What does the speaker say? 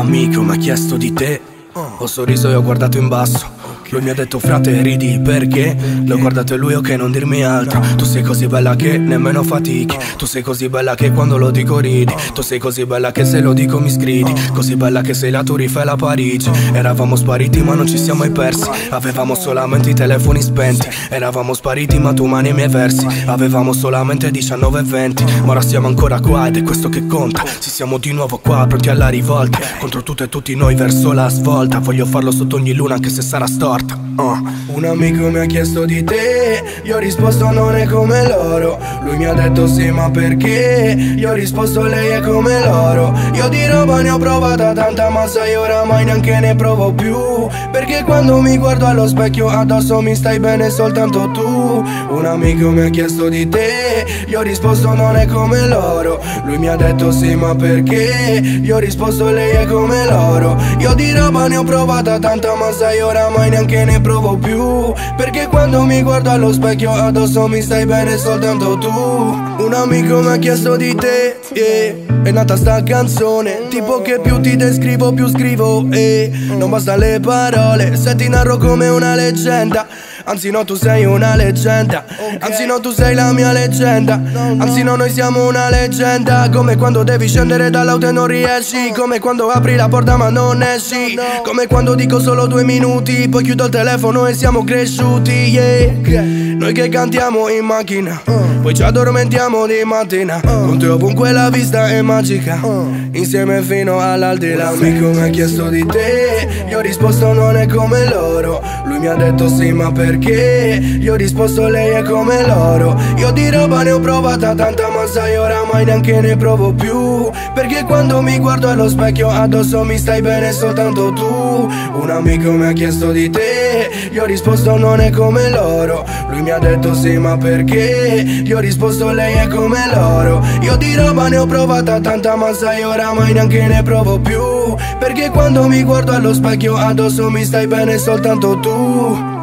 amico mi ha chiesto di te. Ho sorriso e ho guardato in basso. Lui mi ha detto frate ridi perché? L'ho guardato e lui ok non dirmi altro. Tu sei così bella che nemmeno fatichi. Tu sei così bella che quando lo dico ridi. Tu sei così bella che se lo dico mi sgridi. Così bella che sei la Turifa e la Parigi. Eravamo spariti ma non ci siamo mai persi. Avevamo solamente i telefoni spenti. Eravamo spariti ma tu mani i miei versi. Avevamo solamente 19 e 20. Ma ora siamo ancora qua ed è questo che conta. Ci siamo di nuovo qua pronti alla rivolta. Contro tutto e tutti noi verso la svolta. Voglio farlo sotto ogni luna anche se sarà storta. Un amico mi ha chiesto di te. Io ho risposto non è come loro. Lui mi ha detto sì ma perché? Io ho risposto lei è come loro. Io di roba ne ho provata tanta ma sai oramai neanche ne provo più. Perché quando mi guardo allo specchio addosso mi stai bene soltanto tu. Un amico mi ha chiesto di te. Io ho risposto non è come loro. Lui mi ha detto sì ma perché? Io ho risposto lei è come loro. Io di roba ne ho provata tanta ma sai oramai neanche ne provo più. Perché quando mi guardo allo specchio addosso mi stai bene soltanto tu. Un amico mi ha chiesto di te, yeah. È nata sta canzone, tipo che più ti descrivo più scrivo, non basta le parole, se ti narro come una leggenda. Anzi no tu sei una leggenda. Anzi no tu sei la mia leggenda. Anzi no noi siamo una leggenda. Come quando devi scendere dall'auto e non riesci. Come quando apri la porta ma non esci. Come quando dico solo 2 minuti poi chiudo il telefono e siamo cresciuti, yeah. Noi che cantiamo in macchina poi ci addormentiamo di mattina. Con te ovunque la vista è magica. Insieme fino all'aldilà. L'amico mi ha chiesto di te. Io ho risposto non è come loro. Lui mi ha detto sì ma perché? Io ho risposto lei è come loro. Io di roba ne ho provata tanta ma sai oramai neanche ne provo più. Perché quando mi guardo allo specchio addosso mi stai bene soltanto tu. Un amico mi ha chiesto di te. Io ho risposto non è come loro. Lui mi ha detto sì ma perché? Io ho risposto lei è come loro. Io di roba ne ho provata tanta ma sai oramai neanche ne provo più. Perché quando mi guardo allo specchio addosso mi stai bene soltanto tu.